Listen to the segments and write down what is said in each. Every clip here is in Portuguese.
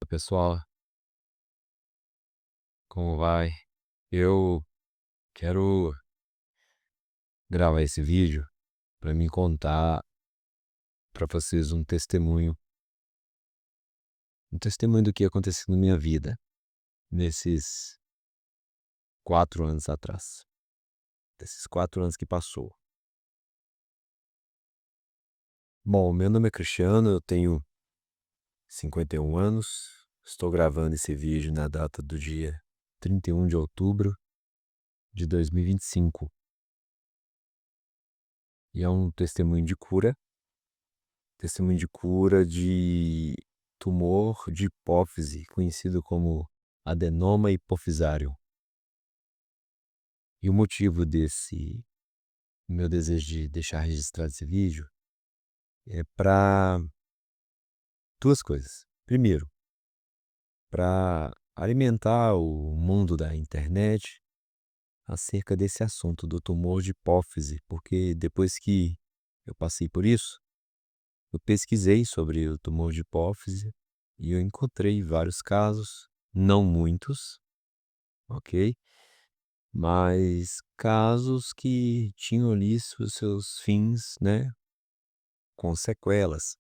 Pessoal, como vai? Eu quero gravar esse vídeo para me contar para vocês um testemunho do que aconteceu na minha vida nesses 4 anos atrás, desses 4 anos que passou. Bom, meu nome é Cristiano, eu tenho 51 anos, estou gravando esse vídeo na data do dia 31 de outubro de 2025 e é um testemunho de cura de tumor de hipófise, conhecido como adenoma hipofisário. E o motivo desse meu desejo de deixar registrado esse vídeo é para duas coisas. Primeiro, para alimentar o mundo da internet acerca desse assunto do tumor de hipófise, porque depois que eu passei por isso, eu pesquisei sobre o tumor de hipófise e eu encontrei vários casos, não muitos, ok? Mas casos que tinham ali os seus fins, né, com sequelas.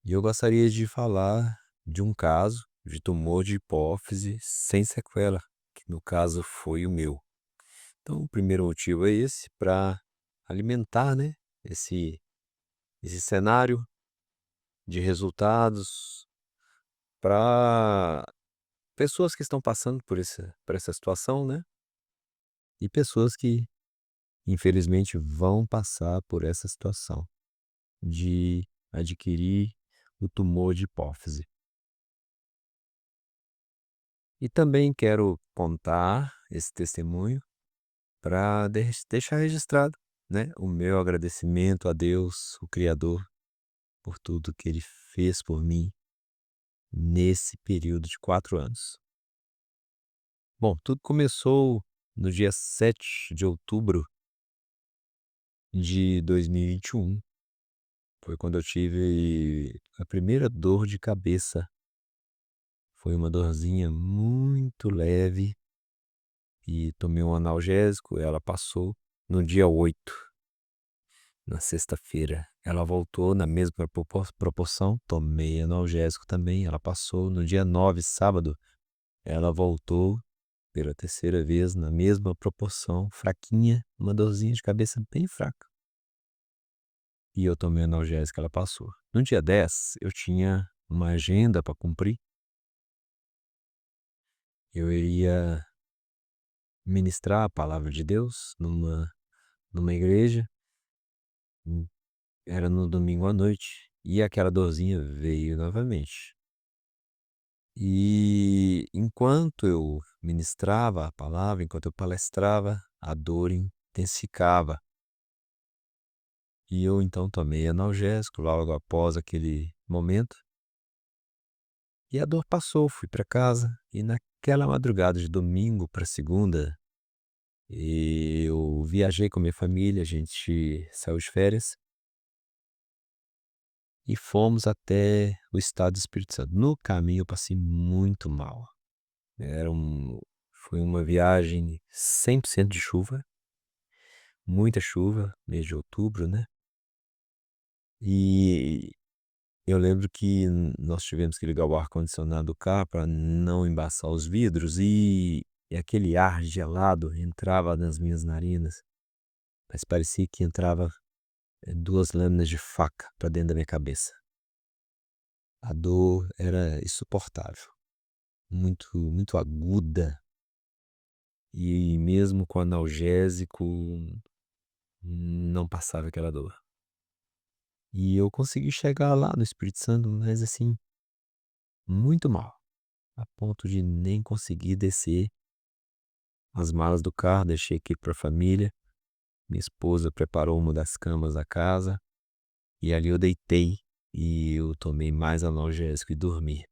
E eu gostaria de falar de um caso de tumor de hipófise sem sequela, que no caso foi o meu. Então, o primeiro motivo é esse, para alimentar, né, esse cenário de resultados para pessoas que estão passando por essa situação, né, e pessoas que infelizmente vão passar por essa situação de adquirir o tumor de hipófise. E também quero contar esse testemunho para deixar registrado, né, o meu agradecimento a Deus, o Criador, por tudo que Ele fez por mim nesse período de 4 anos. Bom, tudo começou no dia 7 de outubro de 2021. Foi quando eu tive a primeira dor de cabeça. Foi uma dorzinha muito leve e tomei um analgésico, ela passou no dia 8, na sexta-feira. Ela voltou na mesma proporção, tomei analgésico também, ela passou no dia 9, sábado. Ela voltou pela terceira vez na mesma proporção, fraquinha, uma dorzinha de cabeça bem fraca. E eu tomei analgésico, ela passou. No dia 10, eu tinha uma agenda para cumprir. Eu iria ministrar a palavra de Deus numa igreja, hum, era no domingo à noite, e aquela dorzinha veio novamente. E enquanto eu ministrava a palavra, enquanto eu palestrava, a dor intensificava. E eu então tomei analgésico logo após aquele momento, e a dor passou, fui para casa, e naquela madrugada de domingo para segunda, eu viajei com minha família, a gente saiu de férias e fomos até o estado do Espírito Santo. No caminho eu passei muito mal. Era um Foi uma viagem 100% de chuva, muita chuva, mês de outubro, né. E eu lembro que nós tivemos que ligar o ar-condicionado do carro para não embaçar os vidros e aquele ar gelado entrava nas minhas narinas, mas parecia que entrava, 2 lâminas de faca para dentro da minha cabeça. A dor era insuportável, muito aguda, e mesmo com analgésico, não passava aquela dor. E eu consegui chegar lá no Espírito Santo, mas assim, muito mal, a ponto de nem conseguir descer as malas do carro, deixei aqui para a família. Minha esposa preparou uma das camas da casa, e ali eu deitei, e eu tomei mais analgésico e dormi.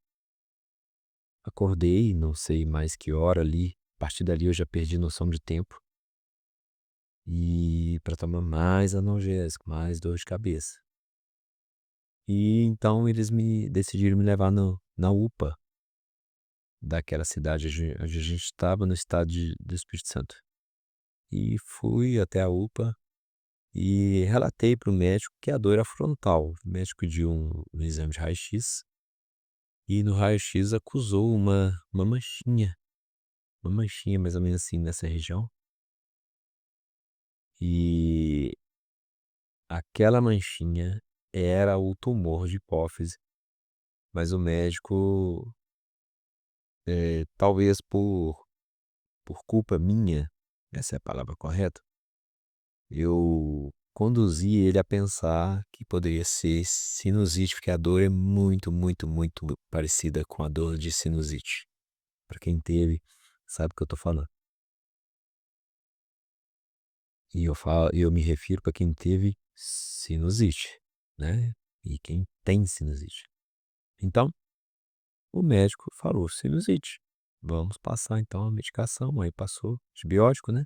Acordei, não sei mais que hora ali, a partir dali eu já perdi noção de tempo, e para tomar mais analgésico, mais dor de cabeça. E então eles me decidiram me levar no na UPA daquela cidade onde a gente estava, no estado do Espírito Santo. E fui até a UPA e relatei para o médico que a dor era frontal. O médico pediu um exame de raio-x e no raio-x acusou uma manchinha mais ou menos assim nessa região. E aquela manchinha era o tumor de hipófise, mas o médico, talvez por culpa minha, essa é a palavra correta, eu conduzi ele a pensar que poderia ser sinusite, porque a dor é muito, muito, muito parecida com a dor de sinusite. Para quem teve, sabe o que eu tô falando. E eu me refiro para quem teve sinusite, né, e quem tem sinusite. Então, o médico falou: "Sinusite, vamos passar então a medicação", aí passou antibiótico, né,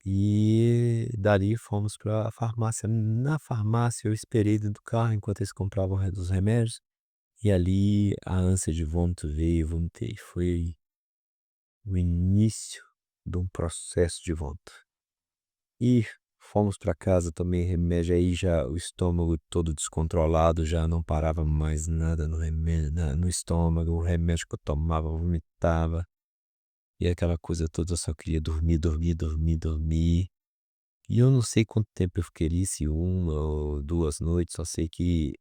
e dali fomos para a farmácia. Na farmácia eu esperei dentro do carro enquanto eles compravam os remédios, e ali a ânsia de vômito veio, vomitei. Foi o início de um processo de vômito. E fomos para casa, tomei remédio, aí já o estômago todo descontrolado, já não parava mais nada no remédio, no estômago, o remédio que eu tomava, eu vomitava, e aquela coisa toda, eu só queria dormir, dormir, dormir, dormir. E eu não sei quanto tempo eu fiquei ali, se 1 ou 2 noites, só sei que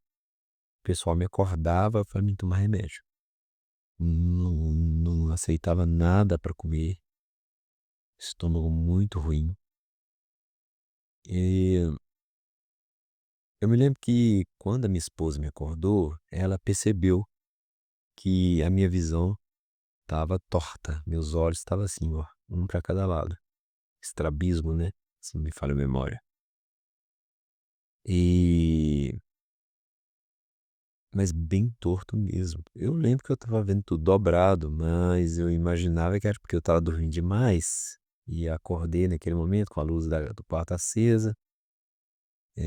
o pessoal me acordava para mim tomar remédio. Não aceitava nada para comer, estômago muito ruim. E eu me lembro que quando a minha esposa me acordou, ela percebeu que a minha visão estava torta, meus olhos estavam assim, ó, um para cada lado. Estrabismo, né, se não me falha a memória. E mas bem torto mesmo. Eu lembro que eu estava vendo tudo dobrado, mas eu imaginava que era porque eu estava dormindo demais, e acordei naquele momento com a luz do quarto acesa,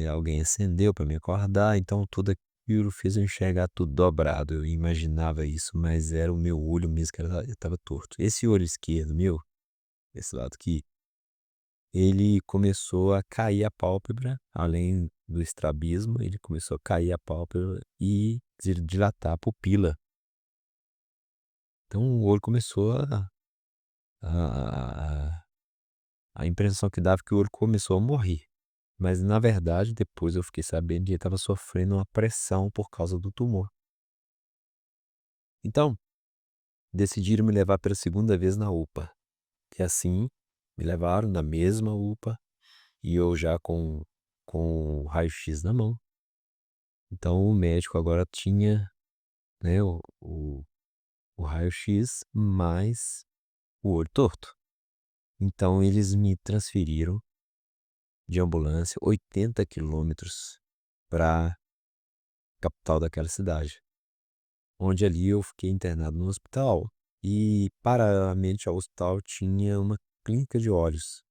alguém acendeu para me acordar, então tudo aquilo fez eu enxergar tudo dobrado. Eu imaginava isso, mas era o meu olho mesmo que estava torto. Esse olho esquerdo meu, esse lado aqui, ele começou a cair a pálpebra, além do estrabismo, ele começou a cair a pálpebra e dilatar a pupila. Então o olho começou a a impressão que dava é que o olho começou a morrer, mas na verdade depois eu fiquei sabendo que ele estava sofrendo uma pressão por causa do tumor. Então, decidiram me levar pela segunda vez na UPA, e assim, me levaram na mesma UPA, e eu já com o raio-x na mão. Então o médico agora tinha, né, o raio-x mais o olho torto. Então eles me transferiram de ambulância 80 quilômetros para capital daquela cidade, onde ali eu fiquei internado no hospital e paralelamente ao hospital tinha uma clínica de olhos.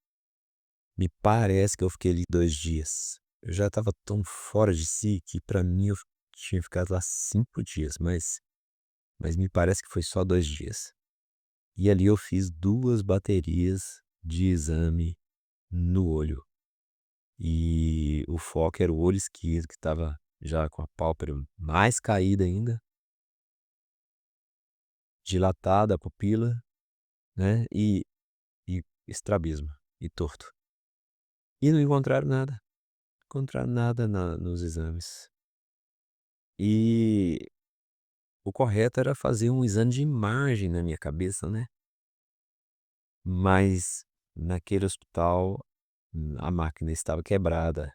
Me parece que eu fiquei ali 2 dias. Eu já estava tão fora de si que para mim eu tinha ficado lá 5 dias, mas me parece que foi só 2 dias. E ali eu fiz 2 baterias de exame no olho. E o foco era o olho esquerdo, que estava já com a pálpebra mais caída ainda, dilatada a pupila, né, e estrabismo, e torto. E não encontraram nada nos exames. E o correto era fazer um exame de imagem na minha cabeça, né, mas naquele hospital, a máquina estava quebrada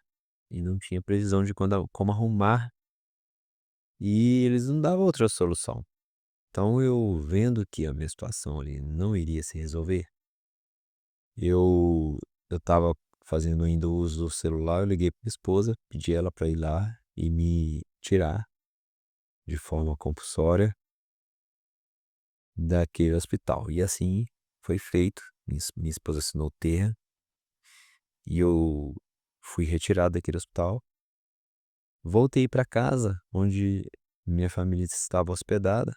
e não tinha previsão de como arrumar, e eles não davam outra solução. Então eu vendo que a minha situação ali não iria se resolver, eu eu estava fazendo ainda uso do celular, eu liguei para minha esposa, pedi ela para ir lá e me tirar de forma compulsória daquele hospital. E assim foi feito, minha esposa assinou o termo e eu fui retirado daquele hospital, Voltei para casa onde minha família estava hospedada.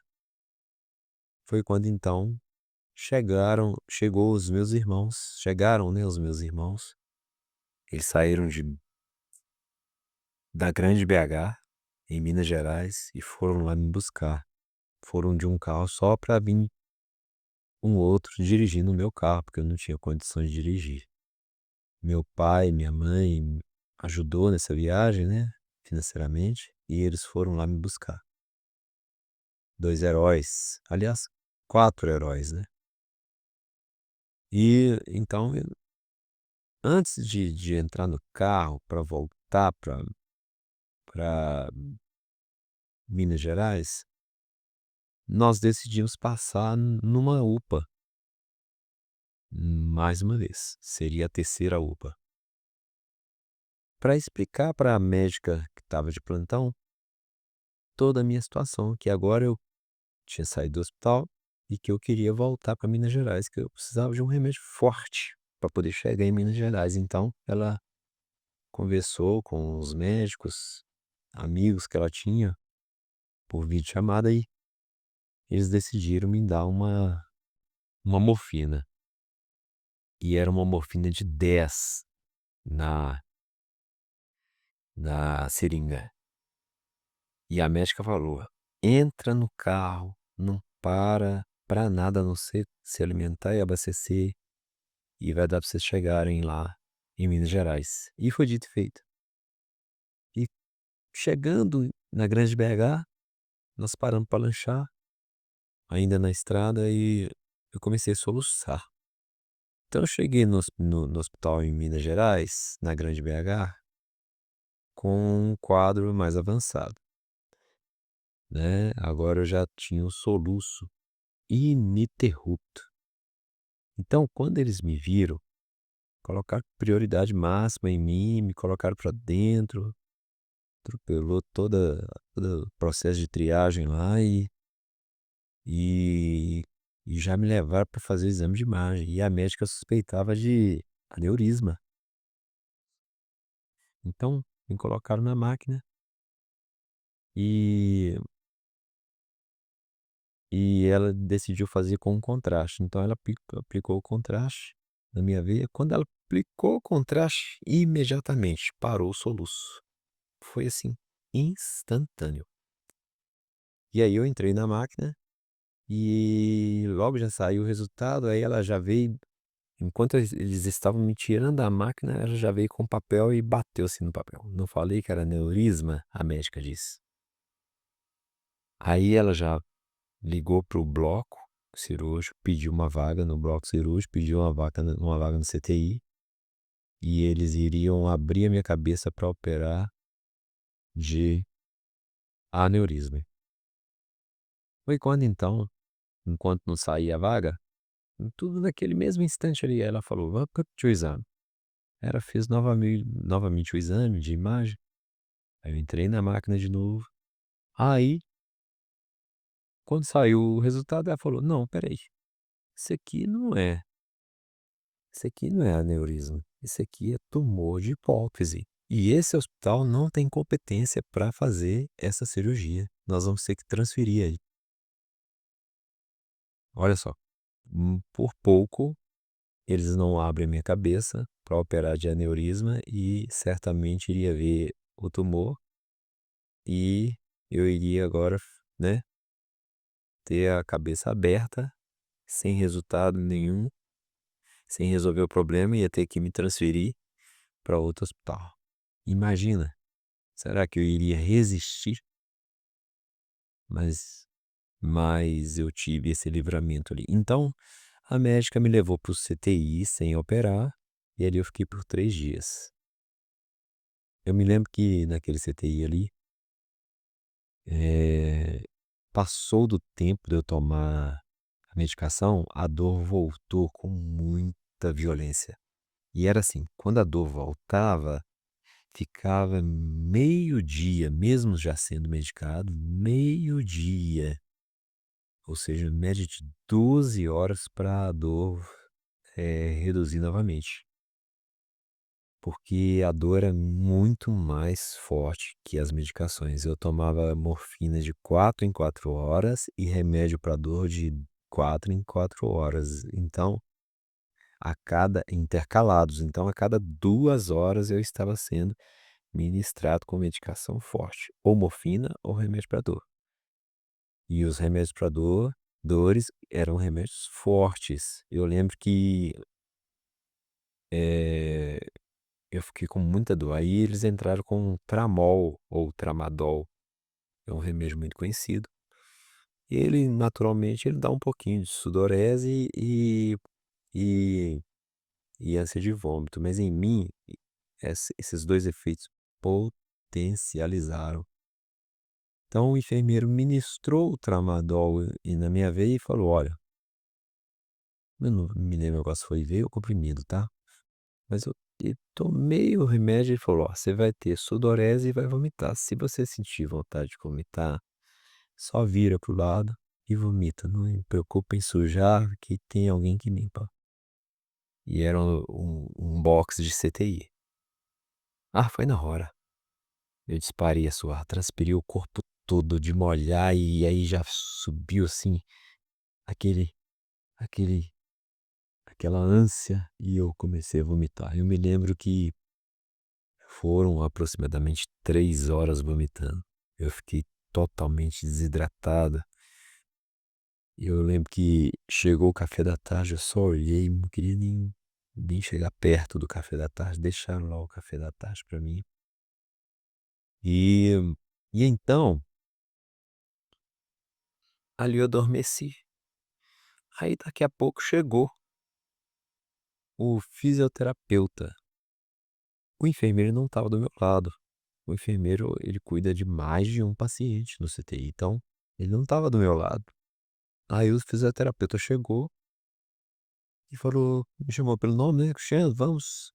Foi quando então chegaram, né, os meus irmãos. Eles saíram da grande BH, em Minas Gerais, e foram lá me buscar. Foram de um carro só para vir um outro dirigindo o meu carro, porque eu não tinha condições de dirigir. Meu pai, minha mãe ajudou nessa viagem, né, financeiramente, e eles foram lá me buscar. 2 heróis, aliás, 4 heróis, né. E então antes de entrar no carro para voltar para Minas Gerais, nós decidimos passar numa UPA, mais uma vez, seria a terceira UPA, para explicar para a médica que estava de plantão toda a minha situação, que agora eu tinha saído do hospital e que eu queria voltar para Minas Gerais, que eu precisava de um remédio forte para poder chegar em Minas Gerais. Então ela conversou com os médicos, amigos que ela tinha por videochamada, e eles decidiram me dar uma morfina. E era uma morfina de 10 na seringa. E a médica falou: "Entra no carro, não para nada a não ser se alimentar e abastecer, e vai dar para vocês chegarem lá em Minas Gerais". E foi dito e feito. E chegando na grande BH, nós paramos para lanchar, ainda na estrada, e eu comecei a soluçar. Então eu cheguei no hospital em Minas Gerais, na grande BH, com um quadro mais avançado, né, agora eu já tinha um soluço ininterrupto. Então quando eles me viram, colocaram prioridade máxima em mim, me colocaram para dentro, atropelou todo o processo de triagem lá, e e já me levaram para fazer exame de imagem, e a médica suspeitava de aneurisma. Então me colocaram na máquina, e ela decidiu fazer com contraste, então ela aplicou o contraste na minha veia. Quando ela aplicou o contraste, imediatamente parou o soluço. Foi assim, instantâneo. E aí eu entrei na máquina, e logo já saiu o resultado, aí ela já veio, enquanto eles estavam me tirando da máquina, ela já veio com o papel e bateu assim no papel. "Não falei que era aneurisma?", a médica disse. Aí ela já ligou para o bloco cirúrgico, pediu uma vaga no bloco cirúrgico, pediu uma vaga no CTI, e eles iriam abrir a minha cabeça para operar de aneurisma. Foi quando então, enquanto não saía a vaga, tudo naquele mesmo instante ali, ela falou: "Vamos repetir o exame". Ela fez novamente o exame de imagem, aí eu entrei na máquina de novo. Aí, quando saiu o resultado, ela falou: "Não, espera aí, isso aqui não é isso aqui não é aneurisma, isso aqui é tumor de hipófise. E esse hospital não tem competência para fazer essa cirurgia. Nós vamos ter que transferir aí". Olha só, por pouco eles não abrem a minha cabeça para operar de aneurisma, e certamente iria ver o tumor, e eu iria agora, né, ter a cabeça aberta, sem resultado nenhum, sem resolver o problema, ia ter que me transferir para outro hospital. Imagina, será que eu iria resistir? Mas eu tive esse livramento ali. Então, a médica me levou para o CTI sem operar, e ali eu fiquei por 3 dias. Eu me lembro que naquele CTI ali, eh, passou do tempo de eu tomar a medicação, a dor voltou com muita violência. E era assim, quando a dor voltava, ficava meio-dia, mesmo já sendo medicado, meio-dia, ou seja, média de 12 horas para a dor, reduzir novamente. porque a dor é muito mais forte que as medicações. Eu tomava morfina de 4 em 4 horas e remédio para dor de 4 em 4 horas. Então, a cada intercalados, então a cada 2 horas eu estava sendo ministrado com medicação forte, ou morfina ou remédio para dor. E os remédios para dores eram remédios fortes. Eu lembro que, eh, eu fiquei com muita dor, aí eles entraram com Tramol ou Tramadol, é um remédio muito conhecido. Ele naturalmente ele dá um pouquinho de sudorese e ânsia de vômito, mas em mim, esses 2 efeitos potencializaram. Então o enfermeiro ministrou o Tramadol e na minha veia e falou: "Olha", eu não me lembro agora se foi veia ou comprimido, tá, mas eu tomei o remédio e ele falou: "Ó, você vai ter sudorese e vai vomitar. Se você sentir vontade de vomitar, só vira para o lado e vomita, não me preocupa em sujar que tem alguém que limpa". E era um box de CTI. Ah, foi na hora. Eu disparei a suar, transpirei o corpo todo de molhar e aí já subiu, assim, aquele aquele aquela ânsia e eu comecei a vomitar. Eu me lembro que foram aproximadamente 3 horas vomitando. Eu fiquei totalmente desidratada. E eu lembro que chegou o café da tarde, eu só olhei, não queria nem chegar perto do café da tarde, deixaram lá o café da tarde para mim. E então, ali eu adormeci. Aí daqui a pouco chegou o fisioterapeuta. O enfermeiro não estava do meu lado. O enfermeiro, ele cuida de mais de um paciente no CTI, então ele não estava do meu lado. Aí o fisioterapeuta chegou e falou, me chamou pelo nome, né? Cristiano, vamos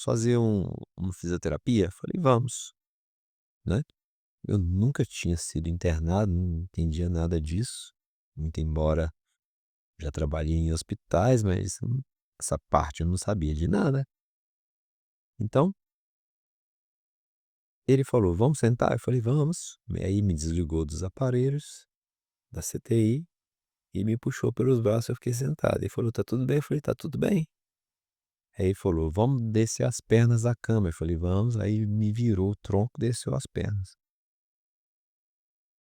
fazer uma fisioterapia? Falei, vamos, né? Eu nunca tinha sido internado, não entendia nada disso. Muito embora já trabalhei em hospitais, mas essa parte eu não sabia de nada. Então, ele falou: "Vamos sentar?" Eu falei: "Vamos". E aí me desligou dos aparelhos da CTI e me puxou pelos braços, eu fiquei sentado. Ele falou: "Tá tudo bem?" Eu falei: "Tá tudo bem". Aí ele falou: "Vamos descer as pernas da cama". Eu falei: "Vamos". Aí me virou o tronco, desceu as pernas.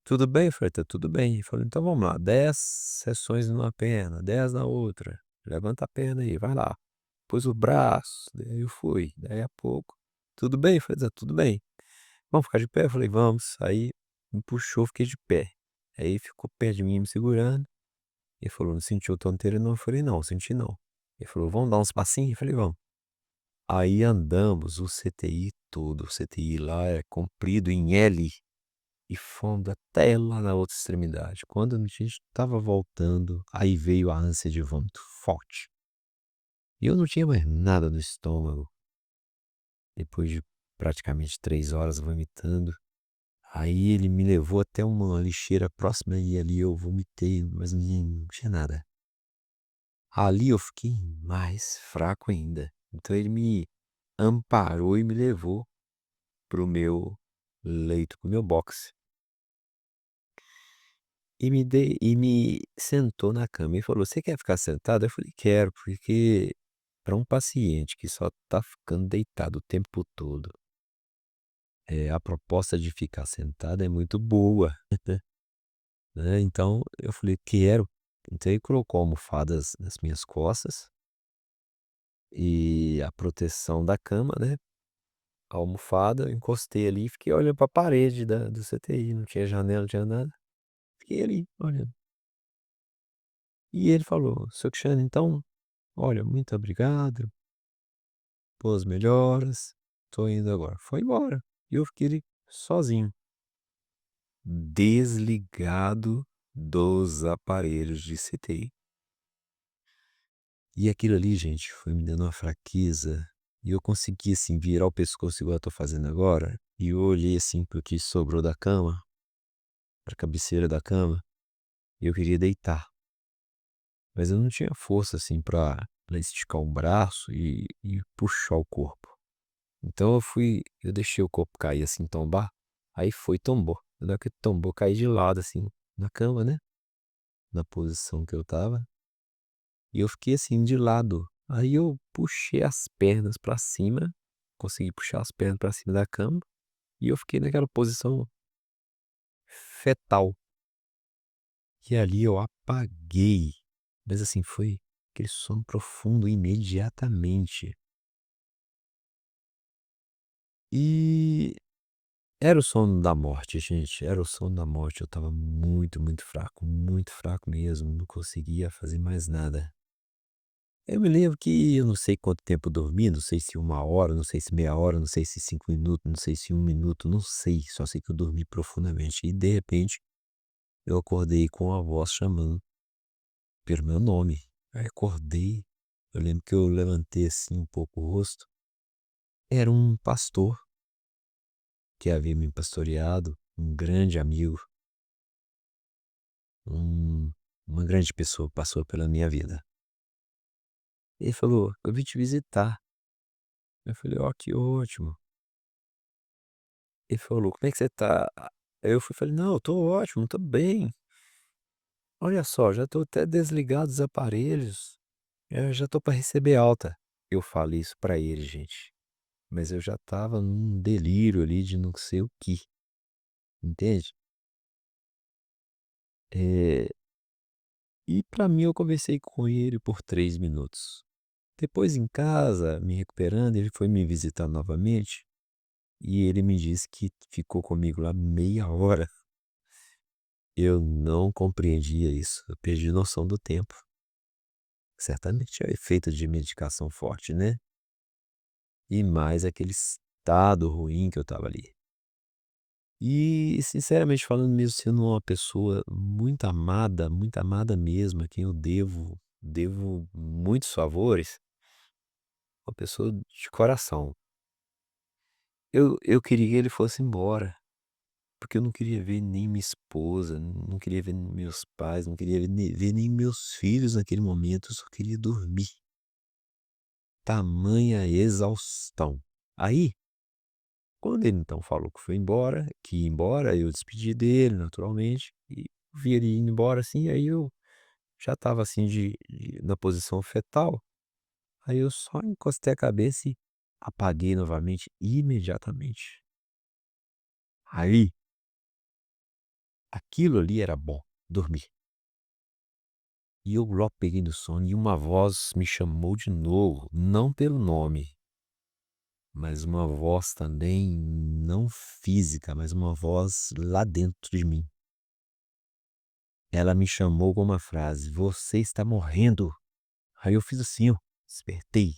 "Tudo bem?" Eu falei: "Tá tudo bem". Ele falou: "Então vamos lá, 10 sessões numa perna, 10 na outra. Levanta a perna aí, vai lá". Pus o braço, daí eu fui. Daí a pouco: "Tudo bem?" Eu falei: "Tá tudo bem". "Vamos ficar de pé?" Eu falei: "Vamos". Aí me puxou, fiquei de pé. Aí ficou perto de mim me segurando. Ele falou: "Não sentiu tonteira não?" Eu falei: "Não, senti não". Ele falou: "Vamos dar uns passinhos?" Eu falei: "Vamos". Aí andamos o CTI todo, o CTI lá é comprido em L, e fomos até lá na outra extremidade. Quando a gente estava voltando, aí veio a ânsia de vômito forte. E eu não tinha mais nada no estômago, depois de praticamente 3 horas vomitando. Aí ele me levou até uma lixeira próxima e ali eu vomitei, mas não tinha nada. Ali eu fiquei mais fraco ainda. Então ele me amparou e me levou para o meu leito, para o meu box. E me sentou na cama e falou: "Você quer ficar sentado?" Eu falei: "Quero", porque para um paciente que só está ficando deitado o tempo todo, a proposta de ficar sentado é muito boa, né. Então eu falei: "Quero". Então ele colocou almofadas nas minhas costas e a proteção da cama, né, a almofada, eu encostei ali e fiquei olhando para a parede do CTI, não tinha janela, não tinha nada. Fiquei ali olhando. E ele falou: "Seu Cristiano, então, olha, muito obrigado, boas melhoras, tô indo agora". Foi embora. E eu fiquei ali sozinho, desligado dos aparelhos de CTI. E aquilo ali, gente, foi me dando uma fraqueza, e eu consegui, assim, virar o pescoço igual eu tô fazendo agora, e eu olhei, assim, para o que sobrou da cama, pra cabeceira da cama, e eu queria deitar, mas eu não tinha força, assim, pra esticar um braço e puxar o corpo. Então eu deixei o corpo cair, assim, tombar, aí foi, tombou. Na hora que tombou, caí de lado, assim, na cama, né, na posição que eu estava, e eu fiquei assim, de lado. Aí eu puxei as pernas pra cima, consegui puxar as pernas pra cima da cama, e eu fiquei naquela posição fetal. E ali eu apaguei, mas assim, foi aquele sono profundo imediatamente. E era o sono da morte, gente, era o sono da morte. Eu estava muito fraco mesmo, não conseguia fazer mais nada. Eu me lembro que eu não sei quanto tempo eu dormi, não sei se 1 hora, não sei se meia hora, não sei se 5 minutos, não sei se 1 minuto, não sei, só sei que eu dormi profundamente e de repente eu acordei com a voz chamando pelo meu nome. Aí acordei, eu lembro que eu levantei assim um pouco o rosto, era um pastor que havia me pastoreado, um grande amigo, um uma grande pessoa passou pela minha vida. Ele falou: "Eu vim te visitar". Eu falei: "Ó, que ótimo". Ele falou: "Como é que você tá?" Aí eu fui e falei: "Não, eu tô ótimo, tô bem. Olha só, já tô até desligado dos aparelhos, já tô para receber alta". Eu falei isso pra ele, gente, mas eu já estava num delírio ali de não sei o que, entende? Eh, e pra mim eu conversei com ele por 3 minutos. Depois em casa, me recuperando, ele foi me visitar novamente e ele me disse que ficou comigo lá meia hora. Eu não compreendia isso, eu perdi noção do tempo. Certamente é o efeito de medicação forte, né, e mais aquele estado ruim que eu estava ali. E sinceramente falando, mesmo sendo uma pessoa muito amada mesmo, a quem eu devo muitos favores, uma pessoa de coração. Eu queria que ele fosse embora, porque eu não queria ver nem minha esposa, não queria ver meus pais, não queria ver nem meus filhos naquele momento, eu só queria dormir. Tamanha exaustão. Aí, quando ele então falou que foi embora, que ia embora, eu despedi dele naturalmente, e vi ele indo embora assim, aí eu já estava assim na posição fetal, aí eu só encostei a cabeça e apaguei novamente imediatamente. Aí, aquilo ali era bom, dormir. E eu logo peguei no sono e uma voz me chamou de novo, não pelo nome, mas uma voz também não física, mas uma voz lá dentro de mim. Ela me chamou com uma frase: "Você está morrendo". Aí eu fiz assim, ó, despertei,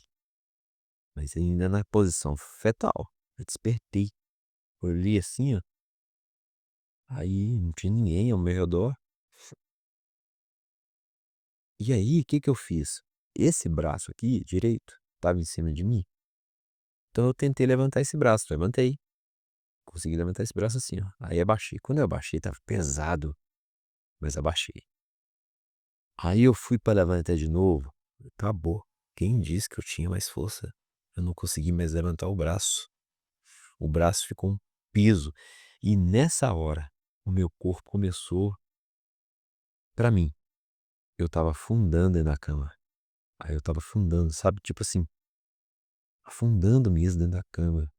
mas ainda na posição fetal. Eu despertei, olhei assim, ó, aí não tinha ninguém ao meu redor. E aí, o que que eu fiz? Esse braço aqui, direito, estava em cima de mim, então eu tentei levantar esse braço, levantei. Consegui levantar esse braço assim, ó. Aí abaixei. Quando eu abaixei, estava pesado, mas abaixei. Aí eu fui para levantar de novo, acabou. Quem disse que eu tinha mais força? Eu não consegui mais levantar o braço. O braço ficou um peso. E nessa hora, o meu corpo começou, pra mim, eu estava afundando dentro da cama. Aí eu estava afundando, sabe, tipo assim, afundando mesmo dentro da cama.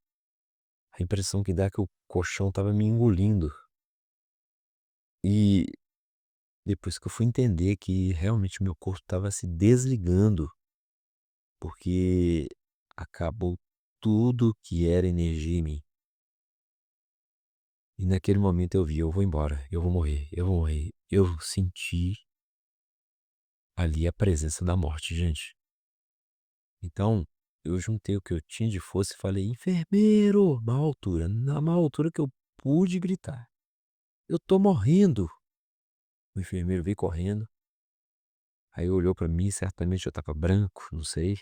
A impressão que dá é que o colchão estava me engolindo. E depois que eu fui entender que realmente o meu corpo estava se desligando, porque acabou tudo que era energia em mim. E naquele momento eu vi, eu vou embora, eu vou morrer, eu vou morrer. Eu senti ali a presença da morte, gente. Então, eu juntei o que eu tinha de força e falei, enfermeiro, maior altura, na maior altura que eu pude gritar. Eu tô morrendo. O enfermeiro veio correndo, aí olhou pra mim, certamente eu estava branco, não sei.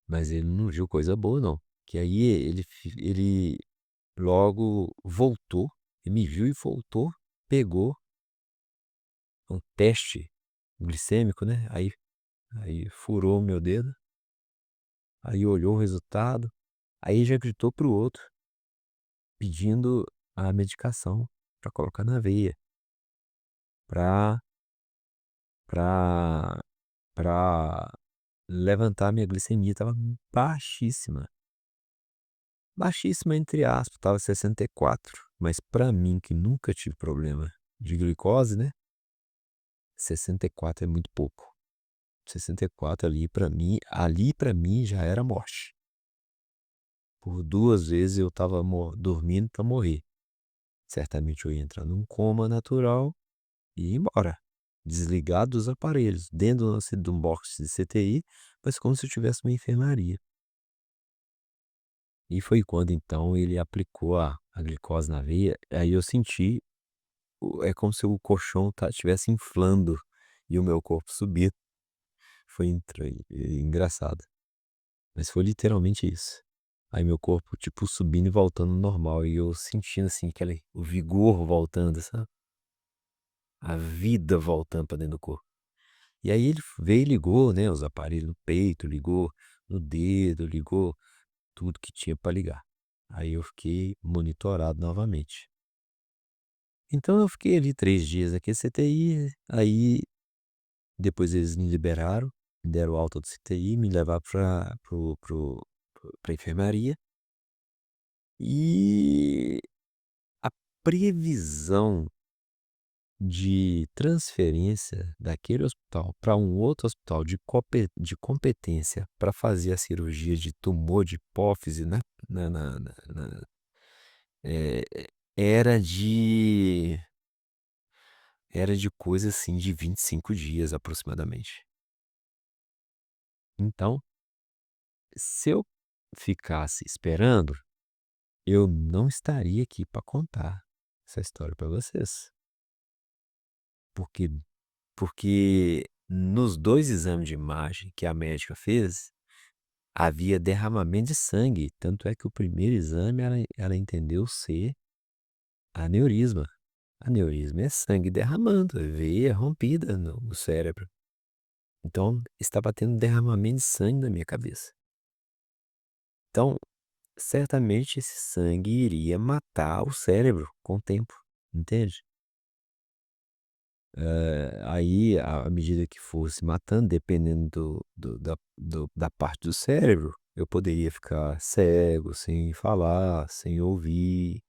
Mas ele não viu coisa boa não, que aí ele logo voltou, ele me viu e voltou, pegou um teste glicêmico, né, aí furou o meu dedo, Aí olhou o resultado, aí já gritou para o outro, pedindo a medicação para colocar na veia, para para para levantar minha glicemia, estava baixíssima. Baixíssima entre aspas, estava 64, mas para mim que nunca tive problema de glicose, né, 64 é muito pouco. 64 ali para mim já era morte. Por 2 vezes eu estava dormindo para morrer. Certamente eu ia entrar num coma natural e ir embora, desligar dos aparelhos, dentro de um box de CTI, mas como se eu tivesse uma enfermaria. E foi quando então ele aplicou a glicose na veia, aí eu senti é como se o colchão estivesse inflando e o meu corpo subir. Foi engraçado, mas foi literalmente isso. Aí meu corpo, tipo, subindo e voltando ao normal e eu sentindo, assim, aquele o vigor voltando, sabe, a vida voltando para dentro do corpo. E aí ele veio e ligou, né, os aparelhos no peito, ligou no dedo, ligou tudo que tinha para ligar. Aí eu fiquei monitorado novamente. Então eu fiquei ali 3 dias naquele CTI, aí depois eles me liberaram, me deram alta do CTI, me levaram pra enfermaria, e a previsão de transferência daquele hospital para um outro hospital de competência para fazer a cirurgia de tumor de hipófise na na na na eh, era de era de coisa, assim, de 25 dias aproximadamente. Então, se eu ficasse esperando, eu não estaria aqui para contar essa história para vocês, porque nos 2 exames de imagem que a médica fez, havia derramamento de sangue, tanto é que o primeiro exame ela entendeu ser aneurisma. Aneurisma é sangue derramando, é veia rompida no cérebro. Então, estava tendo derramamento de sangue na minha cabeça. Então, certamente esse sangue iria matar o cérebro com o tempo, entende? Aí, à medida que fosse matando, dependendo da parte do cérebro, eu poderia ficar cego, sem falar, sem ouvir,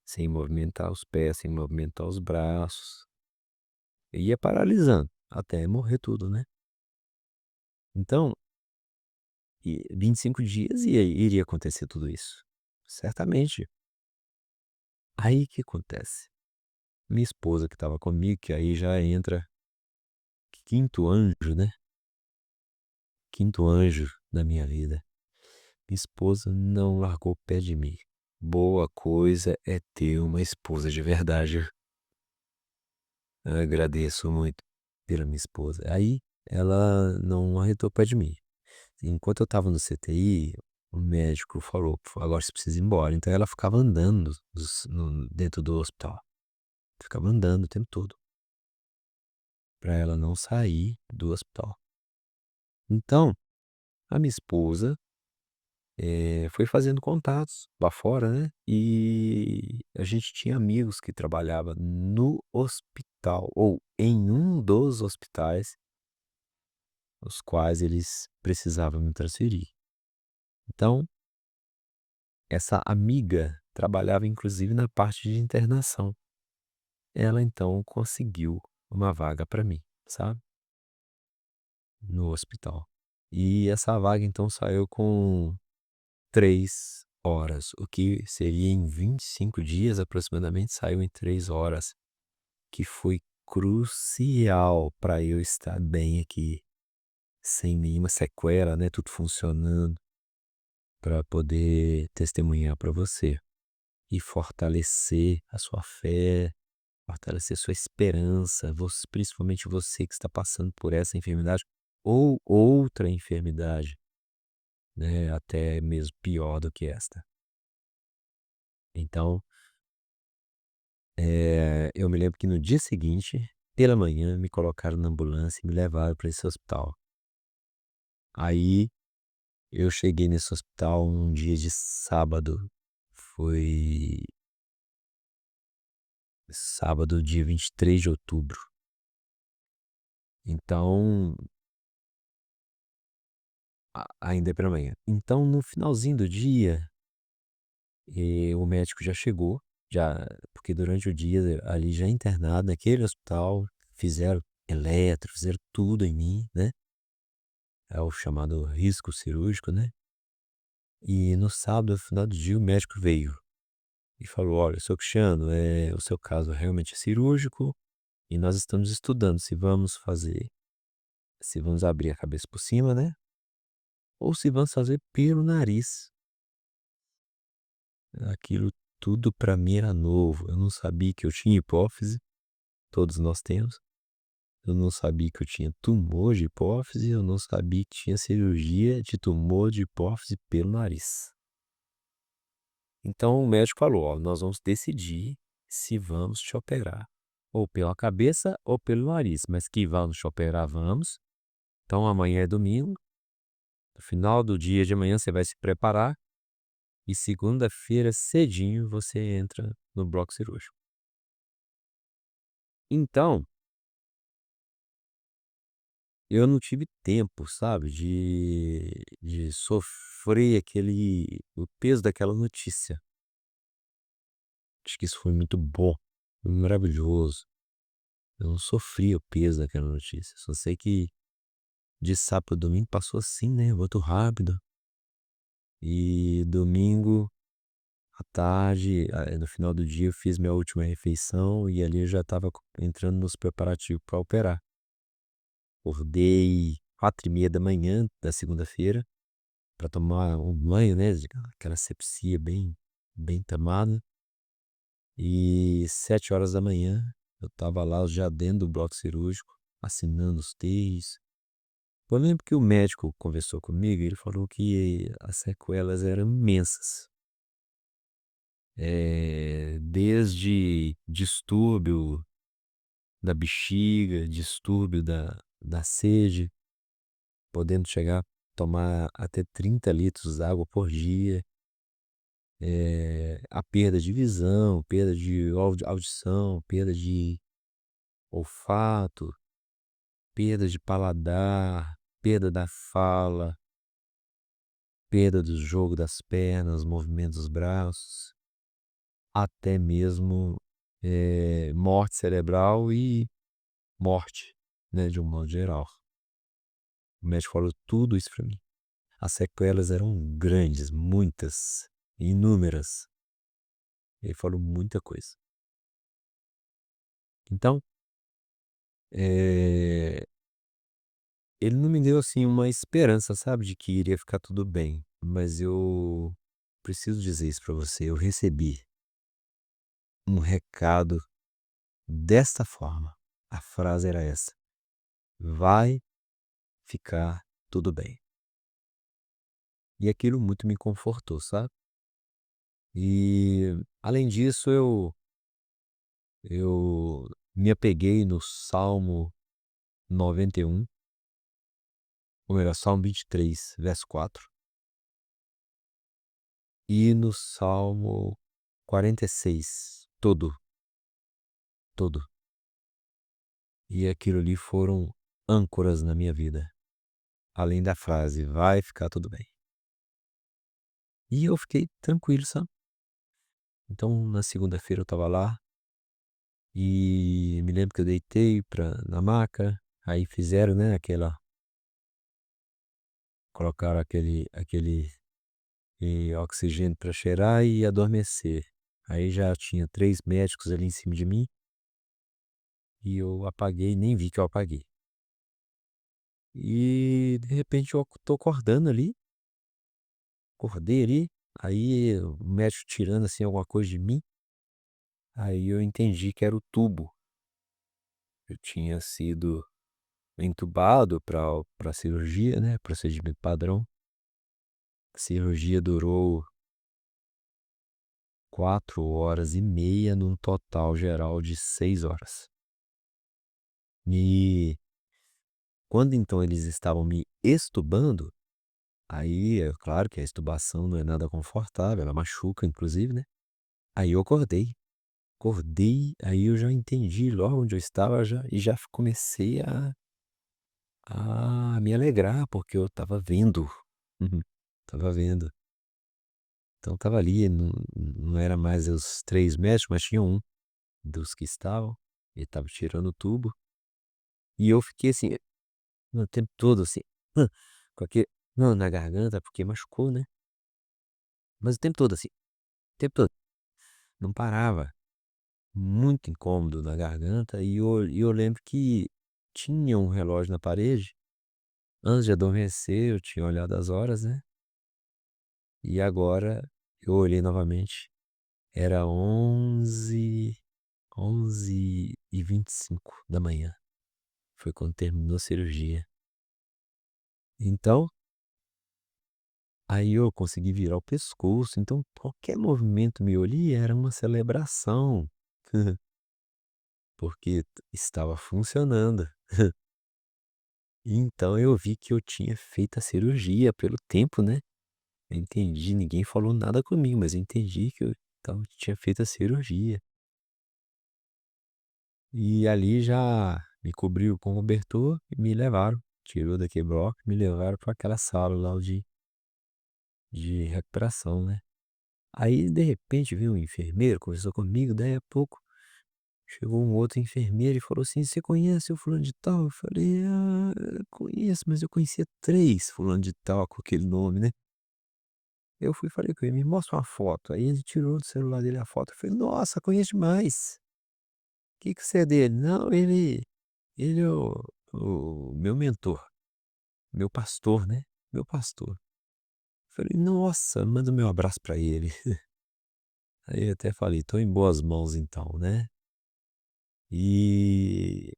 sem movimentar os pés, sem movimentar os braços. Ia paralisando, até morrer tudo, né. Então, 25 dias iria acontecer tudo isso, certamente. Aí, o que acontece? Minha esposa que estava comigo, que aí já entra quinto anjo, né, quinto anjo da minha vida. Minha esposa não largou o pé de mim. Boa coisa é ter uma esposa de verdade. Eu agradeço muito pela minha esposa. Aí ela não arretou o pé de mim. Enquanto eu estava no CTI, o médico falou: Agora você precisa ir embora". Então ela ficava andando dentro do hospital. Ficava andando o tempo todo, para ela não sair do hospital. Então, a minha esposa foi fazendo contatos lá fora, né, e a gente tinha amigos que trabalhava no hospital ou em um dos hospitais, os quais eles precisavam me transferir. Então, essa amiga trabalhava inclusive na parte de internação. Ela então conseguiu uma vaga para mim, sabe, no hospital. E essa vaga então saiu com 3 horas, o que seria em 25 dias aproximadamente, saiu em 3 horas, que foi crucial para eu estar bem aqui, sem nenhuma sequela, né, tudo funcionando, para poder testemunhar para você e fortalecer a sua fé, fortalecer sua esperança, principalmente você que está passando por essa enfermidade ou outra enfermidade, né, até mesmo pior do que esta. Então, eu me lembro que no dia seguinte, pela manhã, me colocaram na ambulância e me levaram para esse hospital. Aí Eu cheguei nesse hospital num dia de sábado, foi sábado, dia 23 de outubro. Então, ainda é pela manhã. Então, no finalzinho do dia, o médico já chegou, já porque durante o dia ali já internado naquele hospital, fizeram eletro, fizeram tudo em mim, né, é o chamado risco cirúrgico, né. E no sábado, no final do dia, o médico veio e falou: "Olha, seu Cristiano, o seu caso realmente é cirúrgico e nós estamos estudando se vamos abrir a cabeça por cima, né, ou se vamos fazer pelo nariz". Aquilo tudo para mim era novo, eu não sabia que eu tinha hipófise, todos nós temos. Eu não sabia que eu tinha tumor de hipófise, eu não sabia que tinha cirurgia de tumor de hipófise pelo nariz. Então o médico falou: "Ó, nós vamos decidir se vamos te operar, ou pela cabeça ou pelo nariz, mas que vamos te operar, vamos. Então amanhã é domingo, no final do dia de amanhã você vai se preparar e segunda-feira cedinho você entra no bloco cirúrgico". Então, eu não tive tempo, sabe, de sofrer o peso daquela notícia. Acho que isso foi muito bom, foi maravilhoso. Eu não sofri o peso daquela notícia, só sei que de sábado para domingo passou assim, né, muito rápido. E domingo à tarde, no final do dia eu fiz minha última refeição e ali eu já estava entrando nos preparativos para operar. Acordei 4h30 da manhã da segunda-feira para tomar um banho, né, aquela asepsia bem tomada, e 7h eu estava lá já dentro do bloco cirúrgico, assinando os termos. Eu lembro que o médico conversou comigo e ele falou que as sequelas eram imensas, desde distúrbio da bexiga, distúrbio da sede, podendo chegar a tomar até 30 litros d'água por dia. A perda de visão, perda de audição, perda de olfato, perda de paladar, perda da fala, perda do jogo das pernas, movimento dos braços, até mesmo, morte cerebral e morte, né, de um modo geral. O médico falou tudo isso para mim. As sequelas eram grandes, muitas, inúmeras. Ele falou muita coisa. Então, eh ele não me deu, assim, uma esperança, sabe, de que iria ficar tudo bem, mas eu preciso dizer isso pra você, eu recebi um recado desta forma, a frase era essa: "Vai ficar tudo bem". E aquilo muito me confortou, sabe. E, além disso, eu me apeguei no Salmo 91, ou melhor, Salmo 23, verso 4, e no Salmo 46, todo. E aquilo ali foram âncoras na minha vida, além da frase: "Vai ficar tudo bem". E eu fiquei tranquilo, sabe. Então na segunda-feira eu estava lá, e me lembro que eu deitei na maca, aí fizeram, né, colocaram aquele oxigênio para cheirar e adormecer. Aí já tinha 3 médicos ali em cima de mim, e eu apaguei, nem vi que eu apaguei. E de repente eu tô acordando ali, acordei ali, aí o médico tirando, assim, alguma coisa de mim, aí eu entendi que era o tubo. Eu tinha sido entubado para cirurgia, né, procedimento padrão. A cirurgia durou 4h30 num total geral de 6 horas. E quando então eles estavam me extubando, Aí, é claro que a extubação não é nada confortável, ela machuca inclusive, né. Aí eu acordei, aí eu já entendi logo onde eu estava já e já comecei a me alegrar, porque eu estava vendo. Uhum. Estava vendo. Então estava ali, não era mais os 3 médicos, mas tinha um dos que estavam, ele estava tirando o tubo, e eu fiquei assim, o tempo todo assim, "hã", com aquele "hã" na garganta, porque machucou, né. Mas o tempo todo assim, o tempo todo, não parava. Muito incômodo na garganta e eu lembro que tinha um relógio na parede, antes de adormecer eu tinha olhado as horas, né, e agora eu olhei novamente, era 11h25 foi quando terminou a cirurgia. Então, aí eu consegui virar o pescoço, então qualquer movimento meu ali era uma celebração, porque estava funcionando. Então eu vi que eu tinha feito a cirurgia pelo tempo, né. Eu entendi, ninguém falou nada comigo, mas eu entendi que eu tinha feito a cirurgia. E ali já me cobriu com cobertor e me levaram, tirou daquele bloco e me levaram para aquela sala lá de recuperação, né. Aí de repente veio um enfermeiro, conversou comigo, daí a pouco chegou um outro enfermeiro e falou assim: "Você conhece o fulano de tal?" Eu falei: "Ah, conheço, mas eu conhecia 3 fulano de tal com aquele nome, né". Eu fui e falei com ele: "Me mostra uma foto". Aí ele tirou do celular dele a foto, eu falei: "Nossa, conheço demais. Que você é dele?". "Não, ele é o meu mentor, meu pastor, né, meu pastor". Eu falei: "Nossa, manda o meu abraço pra ele". Aí eu até falei: "Tô em boas mãos então, né". E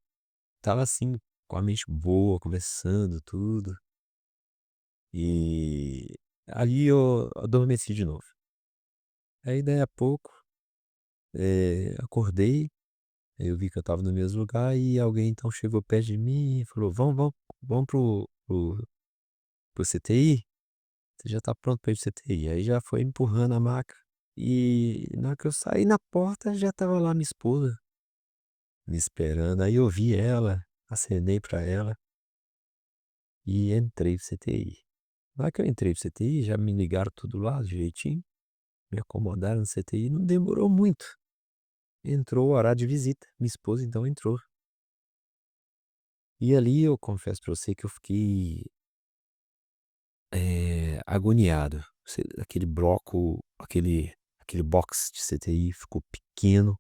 estava assim, com a mente boa, conversando tudo, e ali eu adormeci de novo. Aí daí a pouco, acordei. Eu vi que eu estava no mesmo lugar e alguém então chegou perto de mim e falou: "Vamos pro CTI? Você já está pronto para ir para CTI". Aí já foi empurrando a maca, e na hora que eu saí na porta já estava lá minha esposa me esperando, aí eu vi ela, acenei para ela e entrei para CTI. Na hora que eu entrei para CTI já me ligaram tudo lá direitinho, me acomodaram no CTI, não demorou muito, entrou o horário de visita, minha esposa então entrou. E ali eu confesso para você que eu fiquei agoniado. Aquele bloco, aquele box de CTI ficou pequeno,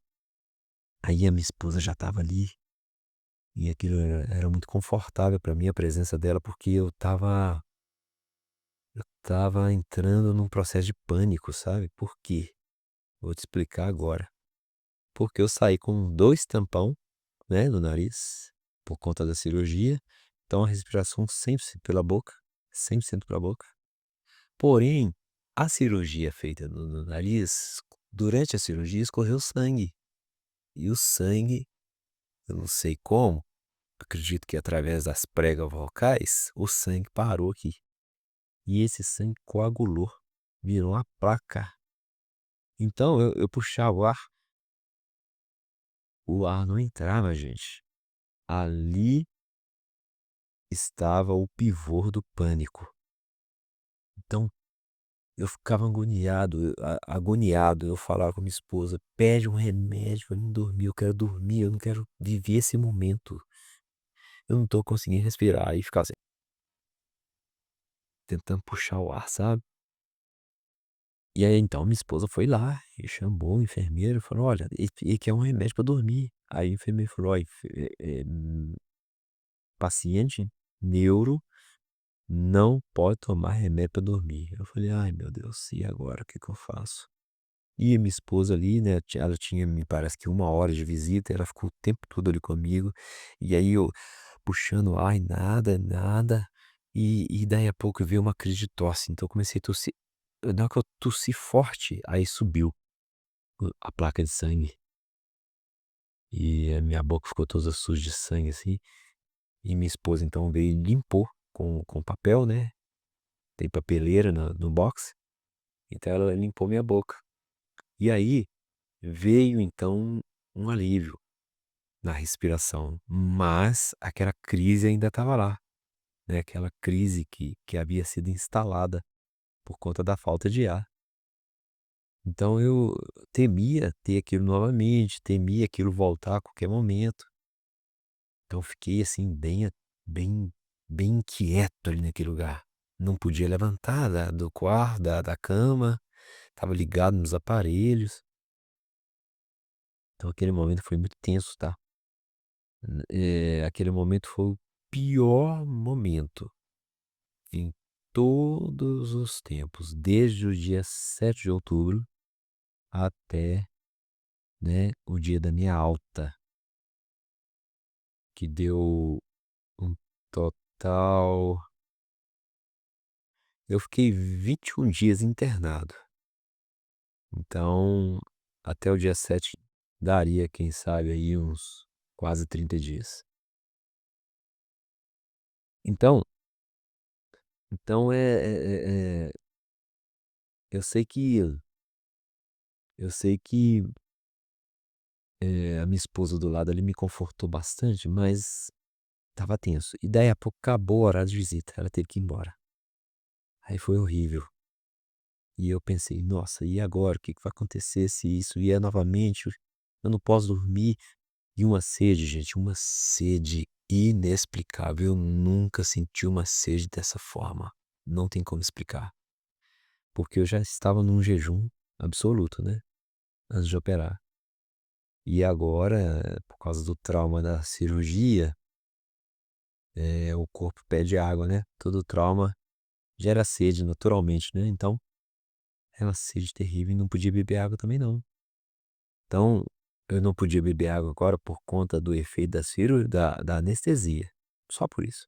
aí a minha esposa já estava ali, e aquilo era muito confortável para mim a presença dela, porque eu estava entrando num processo de pânico, sabe. Por quê? Vou te explicar agora. Porque eu saí com 2 tampão, né, no nariz, por conta da cirurgia, então a respiração 100% pela boca, 100% pela boca. Porém, a cirurgia feita no nariz, durante a cirurgia escorreu sangue. E o sangue, eu não sei como, acredito que através das pregas vocais, o sangue parou aqui. E esse sangue coagulou, virou uma placa. Então eu puxava o ar não entrava, gente. Ali estava o pivô do pânico. Então eu ficava agoniado, agoniado, eu falava com minha esposa: "Pede um remédio pra mim dormir, eu quero dormir, eu não quero viver esse momento, eu não tô conseguindo respirar", e ficava assim, tentando puxar o ar, sabe. E aí então minha esposa foi lá e chamou o enfermeiro e falou: "Olha, ele quer um remédio pra dormir". Aí o enfermeiro falou: "Ó, paciente neuro não pode tomar remédio pra dormir". Eu falei: "Ai meu Deus, e agora, o que que eu faço?". E minha esposa ali, né, ela tinha, me parece que 1 hora de visita, ela ficou o tempo todo ali comigo, e aí eu puxando ar e nada, nada, e daí a pouco veio uma crise de tosse, então eu comecei a tossir, na hora que eu tossi forte, aí subiu a placa de sangue, e a minha boca ficou toda suja de sangue, assim, e minha esposa então veio e limpou com papel, né, tem papeleira no box, então ela limpou minha boca. E aí, veio então um alívio na respiração, mas aquela crise ainda estava lá, né, aquela crise que havia sido instalada por conta da falta de ar. Então eu temia ter aquilo novamente, temia aquilo voltar a qualquer momento. Então eu fiquei assim bem bem inquieto ali naquele lugar. Não podia levantar do quarto, da cama, estava ligado nos aparelhos. Então aquele momento foi muito tenso, tá. Aquele momento foi o pior momento em todos os tempos, desde o dia 7 de outubro até, né, o dia da minha alta, que deu um total, eu fiquei 21 dias internado. Então, até o dia 7 daria, quem sabe, aí uns quase 30 dias. Então eu sei que a minha esposa do lado ali me confortou bastante, mas estava tenso. E daí a pouco acabou o horário de visita, ela teve que ir embora. Aí foi horrível. E eu pensei: "Nossa, e agora? O que que vai acontecer se isso vier novamente? Eu não posso dormir". E uma sede, gente, uma sede inexplicável. Eu nunca senti uma sede dessa forma. Não tem como explicar. Porque eu já estava num jejum absoluto, né, antes de operar. E agora, por causa do trauma da cirurgia, o corpo pede água, né. Todo trauma gera sede naturalmente, né. Então, é uma sede terrível e não podia beber água também não. Então, eu não podia beber água agora por conta do efeito da anestesia, só por isso.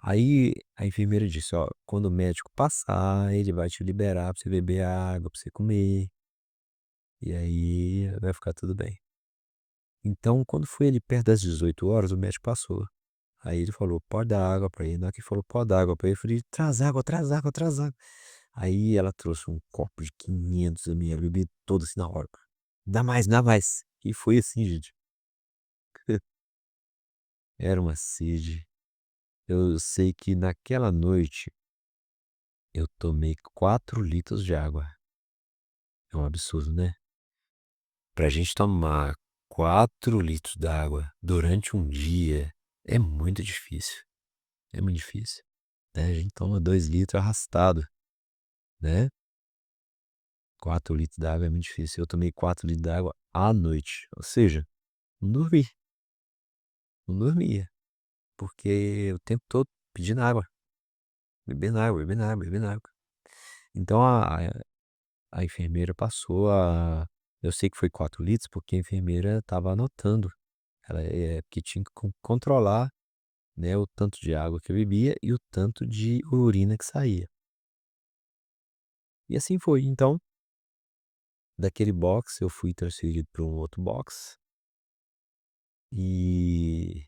Aí a enfermeira disse: "Ó, quando o médico passar, ele vai te liberar pra você beber água, pra você comer, e aí vai ficar tudo bem". Então, quando foi ali perto das 18 horas, o médico passou. Aí ele falou: "Pode dar água pra ele". Na hora que ele falou: "Pode dar água pra ele", eu falei: "Traz água, traz água, traz água". Aí ela trouxe um copo de 500 ml, eu bebi todo assim na hora. "Dá mais, dá mais". E foi assim, gente. Era uma sede. Eu sei que naquela noite eu tomei 4 litros de água. É um absurdo, né? Pra gente tomar 4 litros d'água durante um dia é muito difícil, é muito difícil, né? A gente toma 2 litros arrastado, né? 4 litros d'água é muito difícil. Eu tomei 4 litros d'água à noite, ou seja, não dormi, não dormia, porque o tempo todo pedindo água, bebendo água, bebendo água, bebendo água. Então a enfermeira passou a, eu sei que foi 4 litros, porque a enfermeira estava anotando, ela, porque tinha que controlar, né, o tanto de água que eu bebia e o tanto de urina que saía. E assim foi. Então, daquele box eu fui transferido para um outro box e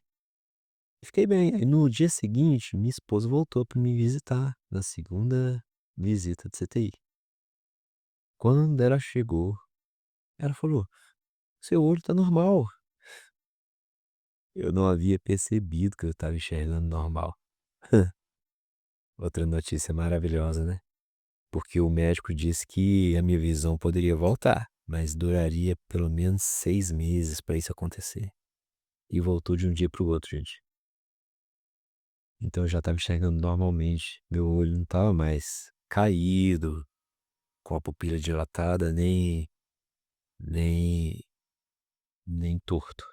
fiquei bem. Aí no dia seguinte, minha esposa voltou para me visitar, na segunda visita de CTI. Quando ela chegou, ela falou: "Seu olho tá normal". Eu não havia percebido que eu estava enxergando normal. Outra notícia maravilhosa, né? Porque o médico disse que a minha visão poderia voltar, mas duraria pelo menos 6 meses para isso acontecer. E voltou de um dia para o outro, gente. Então eu já estava enxergando normalmente. Meu olho não estava mais caído, com a pupila dilatada, nem, nem torto.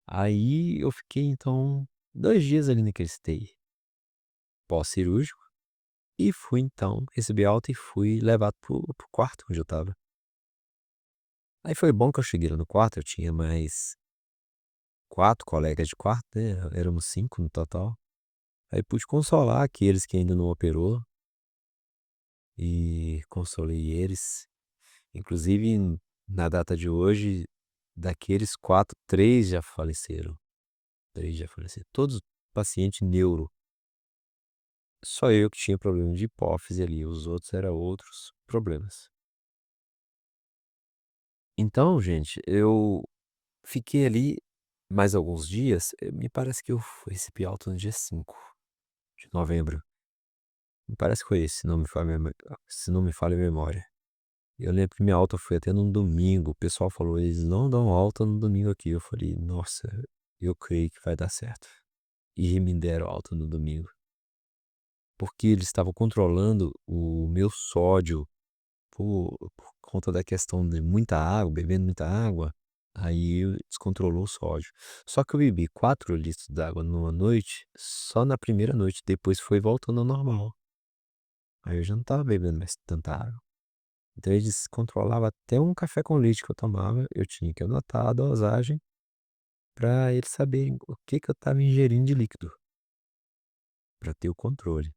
Aí eu fiquei então 2 dias ali naquele stay pós-cirúrgico e fui então, recebi alta e fui levado pro quarto onde eu estava. Aí foi bom que eu cheguei lá no quarto, eu tinha mais 4 colegas de quarto, né, éramos 5 no total. Aí pude consolar aqueles que ainda não operou, e consolei eles. Inclusive, na data de hoje, daqueles 4, 3 já faleceram, 3 já faleceram, todos paciente neuro. Só eu que tinha problema de hipófise ali, os outros era outros problemas. Então, gente, eu fiquei ali mais alguns dias, me parece que eu recebi alta no dia 5 de novembro. Me parece que foi esse, se não me falha a memória. Eu lembro que minha alta foi até num domingo, o pessoal falou: "Eles não dão alta no domingo aqui", eu falei: "Nossa, eu creio que vai dar certo". E me deram alta no domingo, porque eles estavam controlando o meu sódio por conta da questão de muita água, bebendo muita água, aí descontrolou o sódio. Só que eu bebi 4 litros d'água numa noite, só na primeira noite, depois foi voltando ao normal. Aí eu já não estava bebendo mais tanta água. Então eles controlavam até um café com leite que eu tomava, eu tinha que anotar a dosagem para eles saberem o que que eu estava ingerindo de líquido, para ter o controle.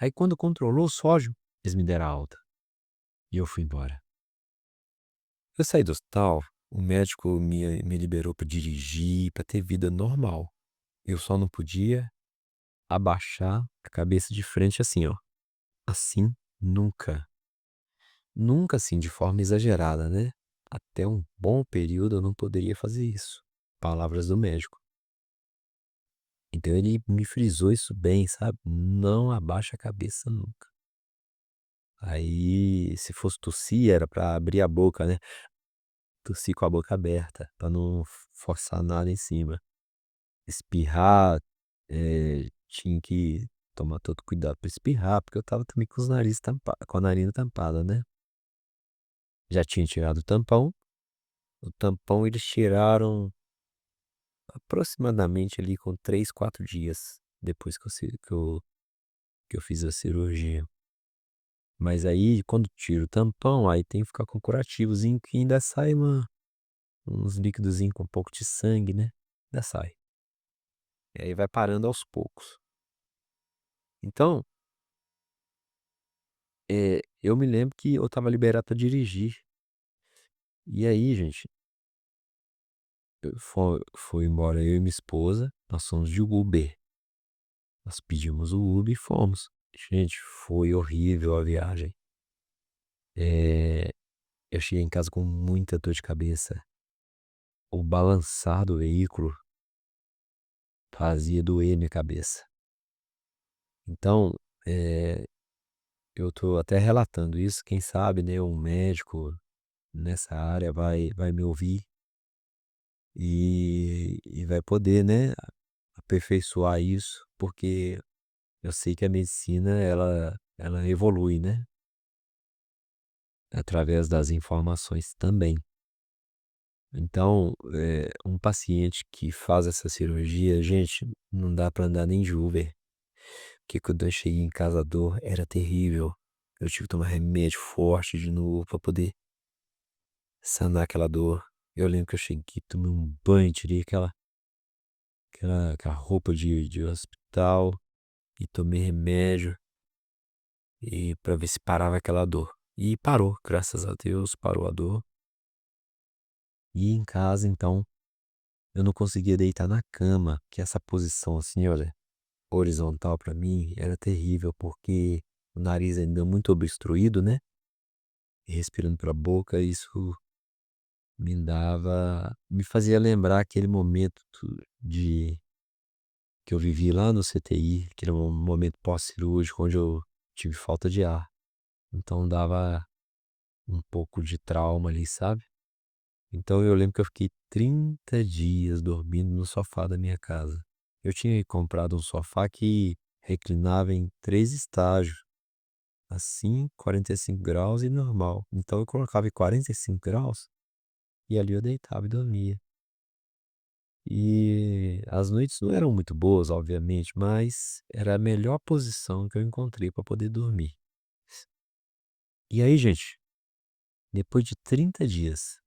Aí quando controlou o sódio, eles me deram alta e eu fui embora. Eu saí do hospital, o médico me liberou para dirigir, para ter vida normal. Eu só não podia abaixar a cabeça de frente assim, ó. Assim, nunca. Nunca assim, de forma exagerada, né. Até um bom período eu não poderia fazer isso. Palavras do médico. Então ele me frisou isso bem, sabe. Não abaixa a cabeça nunca. Aí, se fosse tossir, era pra abrir a boca, né. Tossir com a boca aberta, pra não forçar nada em cima. Espirrar, tinha que tomar todo cuidado pra espirrar, porque eu estava também com os nariz tampa com a narina tampada, né. Já tinha tirado o tampão eles tiraram aproximadamente ali com 3, 4 dias depois que eu fiz a cirurgia. Mas aí quando tira o tampão, aí tem que ficar com o curativozinho que ainda sai uns líquidozinho com um pouco de sangue, né, ainda sai. E aí vai parando aos poucos. Então, eu me lembro que eu estava liberado para dirigir. E aí, gente, foi embora eu e minha esposa, nós fomos de Uber. Nós pedimos o Uber e fomos. Gente, foi horrível a viagem. Eh, eu cheguei em casa com muita dor de cabeça. O balançar do veículo fazia doer minha cabeça. Então, eh, eu tô até relatando isso, quem sabe, né, um médico nessa área vai me ouvir e vai poder, né, aperfeiçoar isso, porque eu sei que a medicina ela evolui, né, através das informações também. Então, um paciente que faz essa cirurgia, gente, não dá para andar nem de Uber, porque quando eu cheguei em casa a dor era terrível. Eu tive que tomar remédio forte de novo para poder sanar aquela dor. Eu lembro que eu cheguei, tomei um banho, tirei aquela roupa de hospital e tomei remédio e para ver se parava aquela dor. E parou, graças a Deus, parou a dor. E em casa, então, eu não conseguia deitar na cama, que essa posição assim, olha, horizontal para mim era terrível, porque o nariz ainda muito obstruído, né? E respirando pela boca, isso me fazia lembrar aquele momento de que eu vivi lá no CTI, aquele momento pós-cirúrgico onde eu tive falta de ar. Então dava um pouco de trauma ali, sabe? Então eu lembro que eu fiquei 30 dias dormindo no sofá da minha casa. Eu tinha comprado um sofá que reclinava em 3 estágios, assim, 45 graus e normal. Então eu colocava em 45 graus e ali eu deitava e dormia. E as noites não eram muito boas, obviamente, mas era a melhor posição que eu encontrei para poder dormir. E aí, gente, depois de 30 dias,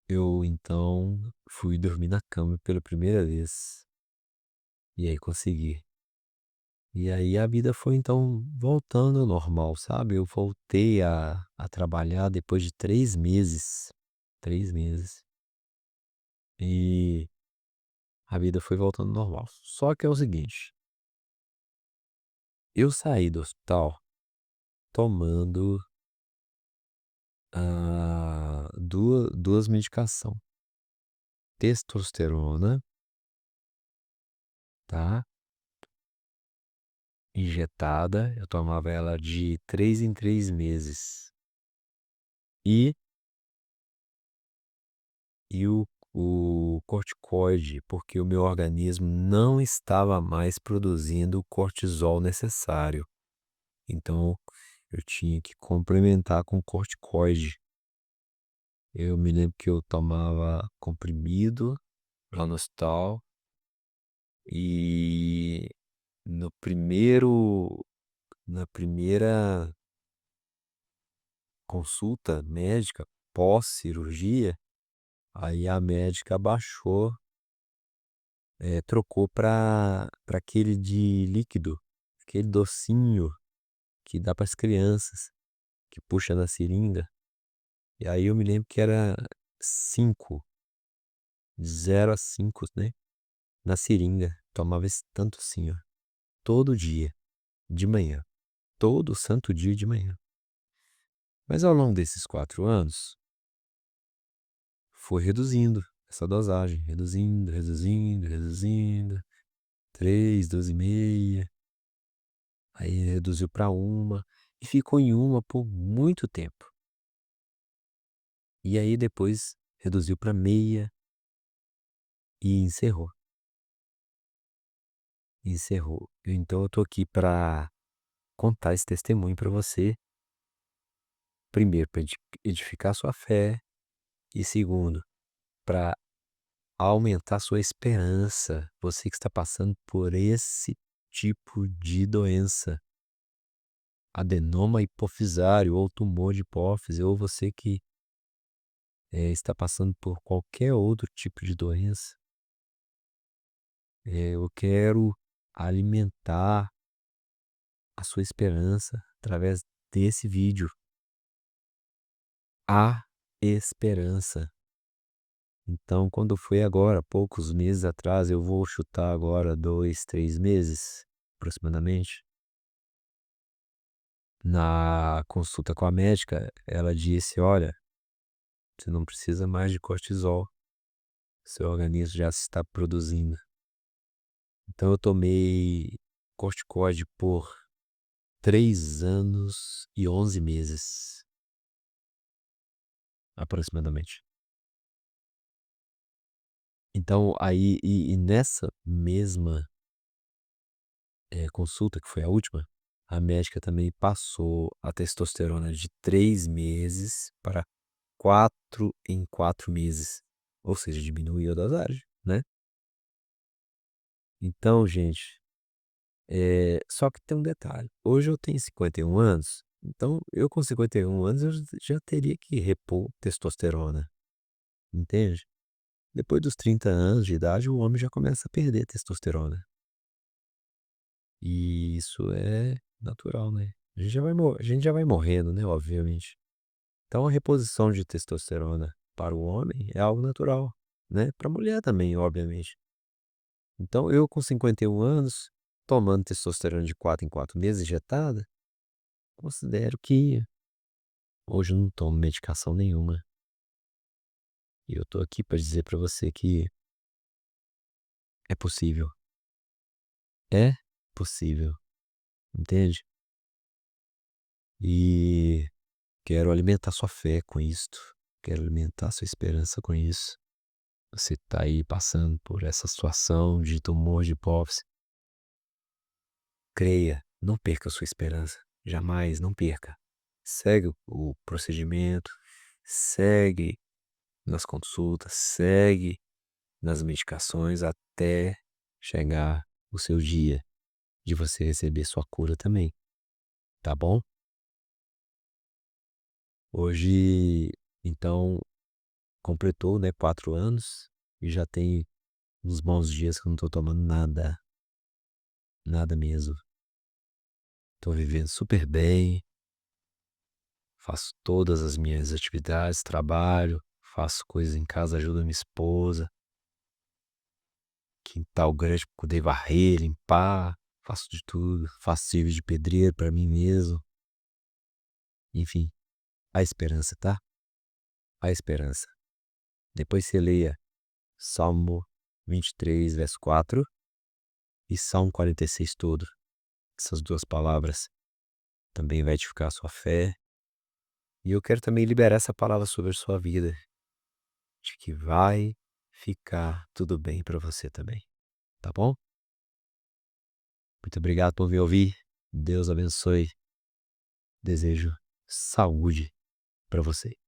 eu então fui dormir na cama pela primeira vez. E aí consegui. E aí a vida foi então voltando ao normal, sabe? Eu voltei a trabalhar depois de 3 meses. 3 meses. E a vida foi voltando ao normal. Só que é o seguinte, Eu saí do hospital tomando, 2 medicação, testosterona, tá, injetada, eu tomava ela de 3 em 3 meses. E e o corticoide, porque o meu organismo não estava mais produzindo o cortisol necessário. Então, eu tinha que complementar com corticoide. Eu me lembro que eu tomava comprimido lá no hospital e no primeiro na primeira consulta médica pós-cirurgia, aí a médica abaixou, trocou para aquele de líquido, aquele docinho que dá para as crianças, que puxa na seringa. E aí eu me lembro que era 5, de 0 a 5, né, na seringa. Tomava esse tanto assim, ó, todo dia, de manhã, todo santo dia de manhã. Mas ao longo desses 4 anos, foi reduzindo essa dosagem, reduzindo, reduzindo, reduzindo, 3, 2,5, aí reduziu para uma e ficou em uma por muito tempo. E aí depois reduziu para meia e encerrou, encerrou. Então eu tô aqui para contar esse testemunho para você, primeiro para edificar sua fé e segundo, para aumentar sua esperança, você que está passando por esse tipo de doença, adenoma hipofisário ou tumor de hipófise, ou você que, está passando por qualquer outro tipo de doença, eu quero alimentar a sua esperança através desse vídeo. Há esperança. Então, quando foi agora, poucos meses atrás, eu vou chutar agora 2, 3 meses, aproximadamente, na consulta com a médica, ela disse: "Olha, você não precisa mais de cortisol, seu organismo já está produzindo". Então eu tomei corticoide por 3 anos e 11 meses, aproximadamente. Então aí e nessa mesma, consulta, que foi a última, a médica também passou a testosterona de 3 meses para 4 em 4 meses, ou seja, diminuiu a dosagem, né. Então gente, só que tem um detalhe, hoje eu tenho 51 anos, então eu com 51 anos eu já teria que repor testosterona, entende. Depois dos 30 anos de idade o homem já começa a perder testosterona, e isso é natural, né. A gente já vai morrendo, né, obviamente. Então a reposição de testosterona para o homem é algo natural, né, para a mulher também, obviamente. Então eu com 51 anos, tomando testosterona de 4 em 4 meses injetada, considero que hoje eu não tomo medicação nenhuma. E eu tô aqui para dizer para você que é possível. É possível, entende? E quero alimentar sua fé com isto, quero alimentar sua esperança com isso. Você tá aí passando por essa situação de tumor de hipófise, creia, não perca a sua esperança, jamais, não perca. Segue o procedimento, segue nas consultas, segue nas medicações até chegar o seu dia de você receber sua cura também, tá bom? Hoje, então, completou, né, 4 anos e já tem uns bons dias que eu não tô tomando nada, nada mesmo. Tô vivendo super bem, faço todas as minhas atividades, trabalho, faço coisas em casa, ajudo a minha esposa, quintal grande pra poder varrer, limpar. faço de tudo, faço serviço de pedreiro para mim mesmo. Enfim, há esperança, tá? Há esperança. Depois você leia Salmo 23, verso 4 e Salmo 46 todo. Essas duas palavras também vai edificar a sua fé. E eu quero também liberar essa palavra sobre a sua vida, de que vai ficar tudo bem para você também, tá bom? Muito obrigado por me ouvir. Deus abençoe. Desejo saúde para você.